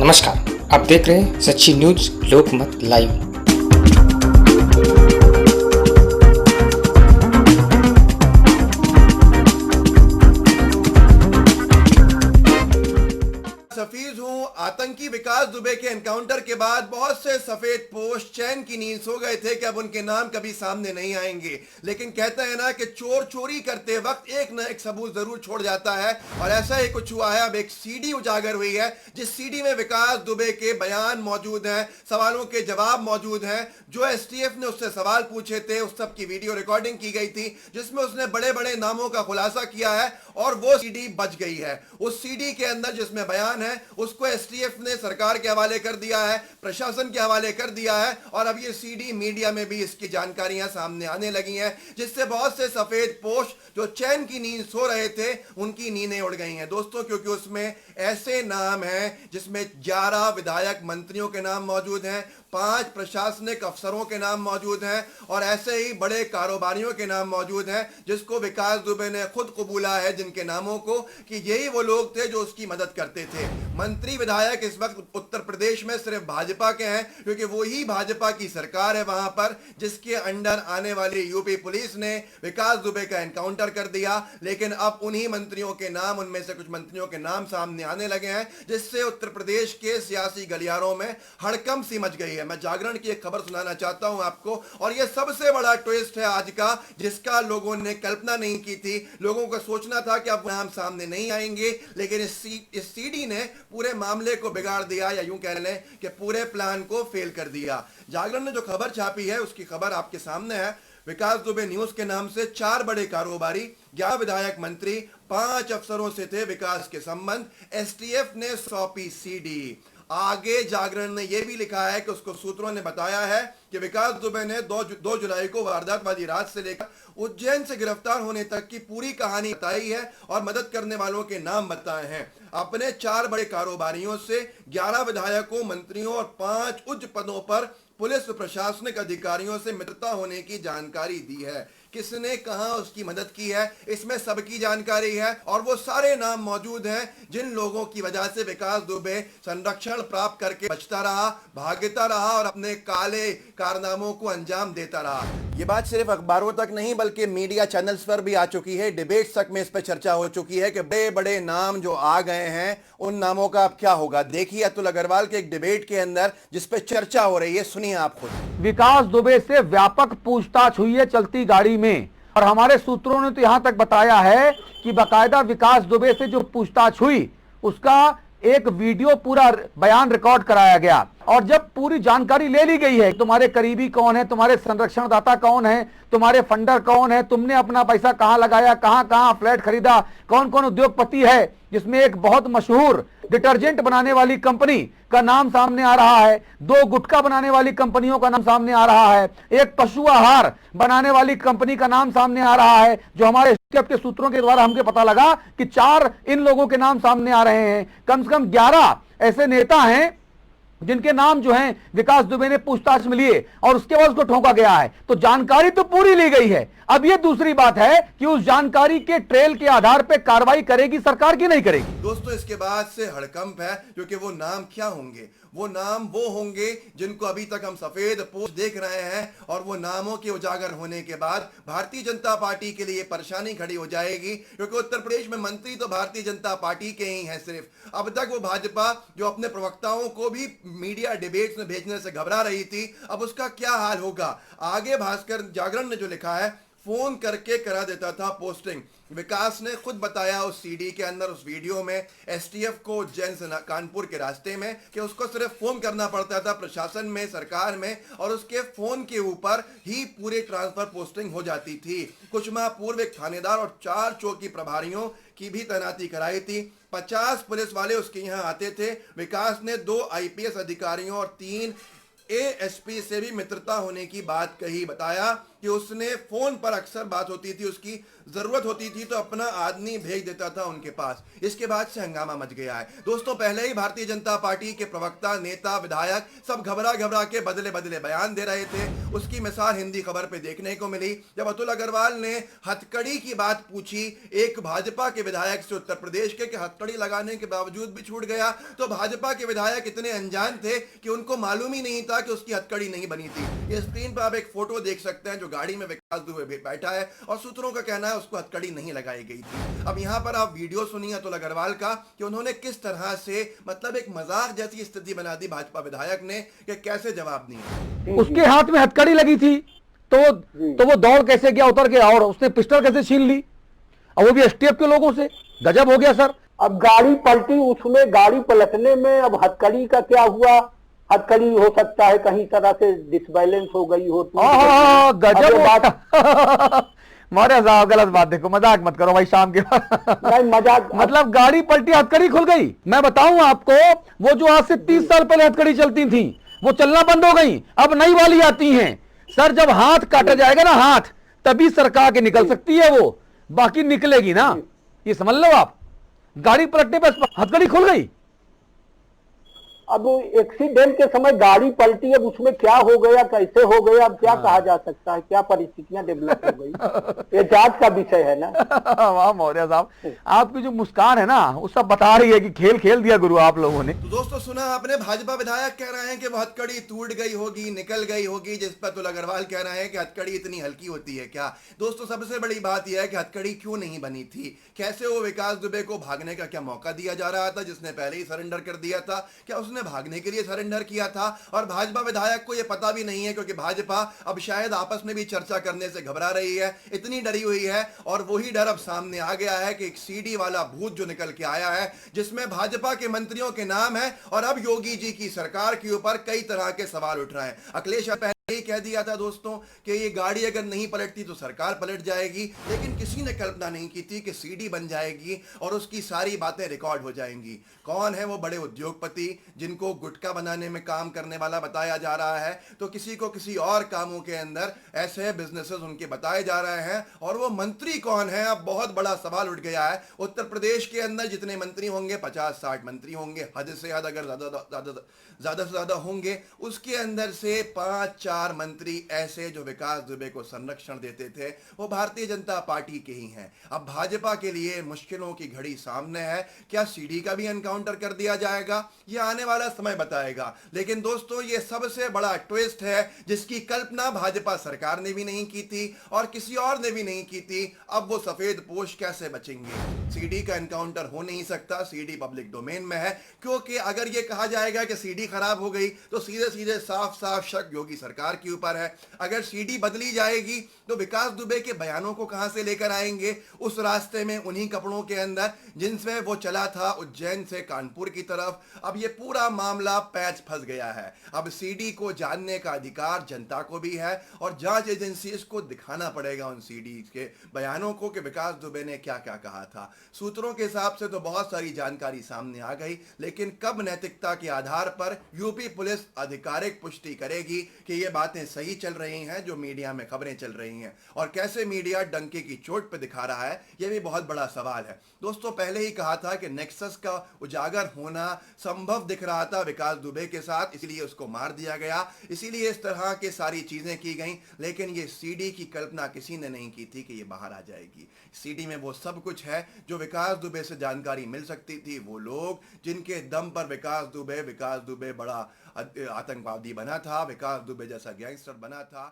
नमस्कार, आप देख रहे हैं सच्ची न्यूज लोकमत लाइव। हफीज हूं। आतंकी विकास दुबे के एनकाउंटर के बाद बहुत से सफेद पोश चैन की नींद सो गए थे कि अब उनके नाम कभी सामने नहीं आएंगे, लेकिन कहते हैं ना कि चोर चोरी करते वक्त एक न एक सबूत जरूर छोड़ जाता है, और ऐसा ही कुछ हुआ है। अब एक सीडी उजागर हुई है, जिस सीडी में विकास दुबे के बयान मौजूद हैं, सवालों के जवाब मौजूद हैं। जो एसटीएफ ने उससे सवाल पूछे थे उस सब की वीडियो रिकॉर्डिंग की गई थी, जिसमें उसने बड़े बड़े नामों का खुलासा किया है, और वो सीडी बच गई है। उस सीडी के अंदर जिसमें बयान है उसको एसटीएफ ने सरकार के हवाले कर दिया है, प्रशासन के हवाले कर दिया है, और अब ये सीडी मीडिया में भी इसकी जानकारियां सामने आने लगी हैं, जिससे बहुत से सफेद पोश जो चैन की नींद सो रहे थे उनकी नींदें उड़ गई हैं दोस्तों, क्योंकि उसमें ऐसे नाम हैं जिसमें 11 विधायक मंत्रियों के नाम मौजूद हैं, 5 प्रशासनिक अफसरों के नाम मौजूद हैं, और ऐसे ही बड़े कारोबारियों के नाम मौजूद हैं जिसको विकास दुबे ने खुद कबूला है, जिनके नामों को कि यही वो लोग थे जो उसकी मदद करते थे। मंत्री विधायक इस वक्त उत्तर प्रदेश में सिर्फ भाजपा के हैं, क्योंकि वही भाजपा की सरकार है वहां पर, जिसके अंडर आने वाली यूपी पुलिस ने विकास दुबे का एनकाउंटर कर दिया। लेकिन अब उन्हीं मंत्रियों के नाम, उनमें से कुछ मंत्रियों के नाम सामने आने लगे हैं, जिससे उत्तर प्रदेश के सियासी गलियारों में हड़कंप सी मच गई है। मैं जागरण की एक खबर सुनाना चाहता हूं आपको, और यह सबसे बड़ा ट्विस्ट है आज का, जिसका लोगों ने कल्पना नहीं की थी। लोगों को सोचना था कि अब नाम सामने नहीं आएंगे, लेकिन इस सीडी ने पूरे मामले को बिगाड़ दिया, या यूं कह लें कि पूरे प्लान को फेल कर दिया। जागरण ने जो खबर छापी है उसकी खबर आपके सामने है। विकास दुबे न्यूज के नाम से 4 बड़े कारोबारी, 11 विधायक मंत्री, 5 अफसरों से थे विकास के संबंध, एसटीएफ ने सौंपी सीडी। आगे जागरण ने यह भी लिखा है कि उसको सूत्रों ने बताया है कि विकास दुबे ने 2 जुलाई को वारदात वाली रात से लेकर उज्जैन से गिरफ्तार होने तक की पूरी कहानी बताई है, और मदद करने वालों के नाम बताए हैं। अपने 4 बड़े कारोबारियों से 11 विधायकों, मंत्रियों और 5 उच्च पदों पर पुलिस प्रशासनिक अधिकारियों से मित्रता होने की जानकारी दी है। किसने कहां उसकी मदद की है, इसमें सबकी जानकारी है, और वो सारे नाम मौजूद हैं जिन लोगों की वजह से विकास दुबे संरक्षण प्राप्त करके बचता रहा, भागता रहा और अपने काले कारनामों को अंजाम देता रहा। ये बात सिर्फ अखबारों तक नहीं बल्कि मीडिया चैनल्स पर भी आ चुकी है, डिबेट्स तक में इस पर चर्चा हो चुकी है कि बड़े बड़े नाम जो आ गए हैं उन नामों का अब क्या होगा। देखिए अतुल अग्रवाल के एक डिबेट के अंदर जिस पे चर्चा हो रही है, सुनिए आप खुद। विकास दुबे से व्यापक पूछताछ हुई है चलती गाड़ी में, और हमारे सूत्रों ने तो यहां तक बताया है कि बाकायदा विकास दुबे से जो पूछताछ हुई उसका एक वीडियो पूरा बयान रिकॉर्ड कराया गया, और जब पूरी जानकारी ले ली गई है, तुम्हारे करीबी कौन है, तुम्हारे संरक्षणदाता कौन है, तुम्हारे फंडर कौन है, तुमने अपना पैसा कहां लगाया, कहां कहां फ्लैट खरीदा, कौन कौन उद्योगपति है, जिसमें एक बहुत मशहूर डिटर्जेंट बनाने वाली कंपनी का नाम सामने आ रहा है, 2 गुटखा बनाने वाली कंपनियों का नाम सामने आ रहा है, एक पशु आहार बनाने वाली कंपनी का नाम सामने आ रहा है, जो हमारे के सूत्रों के द्वारा हमको पता लगा कि 4 इन लोगों के नाम सामने आ रहे हैं। कम से कम 11 ऐसे नेता हैं जिनके नाम जो हैं विकास दुबे ने पूछताछ में लिए, और उसके बाद उसको ठोका गया है। तो जानकारी तो पूरी ली गई है। अब ये दूसरी बात है कि उस जानकारी के ट्रेल के आधार पर कार्रवाई करेगी सरकार की नहीं करेगी। दोस्तों इसके बाद से हड़कंप है, क्योंकि वो नाम क्या होंगे? वो नाम वो होंगे जिनको अभी तक हम सफेद पोश देख रहे हैं, और वो नामों के उजागर होने के बाद भारतीय जनता पार्टी के लिए परेशानी खड़ी हो जाएगी, क्योंकि उत्तर प्रदेश में मंत्री तो भारतीय जनता पार्टी के ही हैं सिर्फ। अब तक वो भाजपा जो अपने प्रवक्ताओं को भी मीडिया डिबेट्स में भेजने से घबरा रही थी, अब उसका क्या हाल होगा? आगे भास्कर जागरण ने जो लिखा है, फोन करके करा देता था पोस्टिंग। विकास ने खुद बताया उस सीडी के अंदर, उस वीडियो में, एसटीएफ को उज्जैन से कानपुर के रास्ते में, कि उसको सिर्फ फोन करना पड़ता था प्रशासन में, सरकार में, और उसके फोन के ऊपर ही पूरी ट्रांसफर पोस्टिंग हो जाती थी। कुछ माह पूर्व एक थानेदार और 4 चौकी प्रभारियों की भी तैनाती कराई थी। 50 पुलिस वाले उसके यहाँ आते थे। विकास ने 2 आईपीएस अधिकारियों और 3 एएसपी से भी मित्रता होने की बात कही। बताया कि उसने फोन पर अक्सर बात होती थी, उसकी जरूरत होती थी तो अपना आदमी भेज देता था उनके पास। इसके बाद से हंगामा मच गया है दोस्तों। पहले ही भारतीय जनता पार्टी के प्रवक्ता, नेता, विधायक सब घबरा घबरा के बदले बदले बयान दे रहे थे। उसकी मिसाल हिंदी खबर पे देखने को मिली जब अतुल अग्रवाल ने हथकड़ी की बात पूछी एक भाजपा के विधायक से उत्तर प्रदेश के, कि हथकड़ी लगाने के बावजूद भी छूट गया। तो भाजपा के विधायक इतने अनजान थे कि उनको मालूम ही नहीं था कि उसकी हथकड़ी नहीं बनी थी। ये स्क्रीन पर आप एक फोटो देख सकते हैं जो गाड़ी में विकास दुबे बैठा है और सूत्रों का कहना है उसको हथकड़ी नहीं लगाई गई थी। अब यहां पर आप वीडियो सुनिए अतुल अग्रवाल का कि उन्होंने किस तरह से मतलब एक मजाक जैसी स्थिति बना दी भाजपा विधायक ने कि कैसे जवाब दिए। उसके हाथ में हथकड़ी लगी थी तो वो दौड़ कैसे गया उतर के, और उसने पिस्टल कैसे छीन ली, और वो भी एसटीएफ के लोगों से। गजब हो गया सर। अब गाड़ी पलटी, उसमें गाड़ी पलटने में अब हथकड़ी का क्या हुआ? हथकड़ी हो सकता है कहीं तरह से डिसबैलेंस हो गई हो। गजब बात। मौर्य साहब गलत बात, देखो मजाक मत करो भाई शाम के नहीं मजाक। मतलब गाड़ी पलटी, हथकड़ी खुल गई। मैं बताऊं आपको, वो जो आज से 30 साल पहले हथकड़ी चलती थी वो चलना बंद हो गई, अब नई वाली आती हैं। सर जब हाथ काटा जाएगा ना, हाथ तभी सरकार के निकल सकती है वो, बाकी निकलेगी ना, ये समझ लो आप। गाड़ी पलटने पर हथकड़ी खुल गई। अब एक्सीडेंट के समय गाड़ी पलटी, अब उसमें क्या हो गया, कैसे हो गया, अब क्या कहा जा सकता है, क्या परिस्थितियां डेवलप हो गई, ये जांच का विषय है ना। वाह मौर्य साहब, आपकी जो मुस्कान है ना वो सब बता रही है कि खेल खेल दिया गुरु आप लोगों ने। तो दोस्तों सुना आपने, भाजपा विधायक कह रहे हैं कि वो हथकड़ी टूट गई होगी, निकल गई होगी, जिस पर अतुल अग्रवाल कह रहे हैं कि हथकड़ी इतनी हल्की होती है क्या। दोस्तों सबसे बड़ी बात यह है कि हथकड़ी क्यों नहीं बनी थी, कैसे वो विकास दुबे को भागने का क्या मौका दिया जा रहा था जिसने पहले ही सरेंडर कर दिया था, क्या उसने भागने के लिए सरेंडर किया था। और भाजपा विधायक को यह पता भी नहीं है क्योंकि भाजपा अब शायद आपस में भी चर्चा करने से घबरा रही है, इतनी डरी हुई है। और वही डर अब सामने आ गया है कि एक सीडी वाला भूत जो निकल के आया है जिसमें भाजपा के मंत्रियों के नाम है और अब योगी जी की सरकार के ऊपर कई तरह के सवाल उठ रहे हैं। अखिलेश ही कह दिया था दोस्तों कि ये गाड़ी अगर नहीं पलटती तो सरकार पलट जाएगी, लेकिन किसी ने कल्पना नहीं की थी कि सीडी बन जाएगी और उसकी सारी बातें रिकॉर्ड हो जाएंगी। कौन है वो बड़े उद्योगपति जिनको गुटखा बनाने में काम करने वाला बताया जा रहा है, तो किसी को किसी और कामों के अंदर ऐसे बिजनेसेस उनके बताए जा रहे हैं। और वो मंत्री कौन है, अब बहुत बड़ा सवाल उठ गया है। उत्तर प्रदेश के अंदर जितने मंत्री होंगे 50-60 मंत्री होंगे, हद से हद अगर ज्यादा से ज्यादा होंगे, उसके अंदर से 5-4 मंत्री ऐसे जो विकास दुबे को संरक्षण देते थे वो भारतीय जनता पार्टी के ही हैं। अब भाजपा के लिए मुश्किलों की घड़ी सामने है। क्या सीडी का भी एनकाउंटर कर दिया जाएगा, ये आने वाला समय बताएगा। लेकिन दोस्तों ये सबसे बड़ा ट्विस्ट है जिसकी कल्पना भाजपा सरकार ने भी नहीं की थी और किसी और ने भी नहीं की थी। अब वो सफेद पोश कैसे बचेंगे। सीडी का एनकाउंटर हो नहीं सकता, सीडी पब्लिक डोमेन में है, क्योंकि अगर ये कहा जाएगा कि सीडी खराब हो गई तो सीधे सीधे साफ साफ शक योगी सरकार के ऊपर है। अगर सीडी बदली जाएगी तो विकास दुबे के बयानों को कहां से लेकर आएंगे उस रास्ते में, उन्हीं कपड़ों के अंदर जिनसे वो चला था उज्जैन से कानपुर की तरफ। अब ये पूरा मामला पैच फंस गया है। अब सीडी को जानने का अधिकार जनता को भी है और जांच एजेंसी को दिखाना पड़ेगा उन सीडी के बयानों को कि विकास दुबे ने क्या क्या कहा था। सूत्रों के हिसाब से तो बहुत सारी जानकारी सामने आ गई, लेकिन कब नैतिकता के आधार पर यूपी पुलिस आधिकारिक पुष्टि करेगी कि ये बातें सही चल रही हैं जो मीडिया में खबरें चल रही हैं, और कैसे मीडिया डंके की चोट पर दिखा रहा है, यह भी बहुत बड़ा सवाल है। दोस्तों पहले ही कहा था कि नेक्सस का उजागर होना संभव दिख रहा था विकास दुबे के साथ, इसलिए उसको मार दिया गया, इसीलिए इस तरह की सारी चीजें की गई। लेकिन ये सीडी की कल्पना किसी ने नहीं की थी कि ये बाहर आ जाएगी। सीडी में वो सब कुछ है जो विकास दुबे से जानकारी मिल सकती थी, वो लोग जिनके दम पर विकास दुबे बड़ा आतंकवादी बना था, विकास दुबे जैसा गैंगस्टर बना था।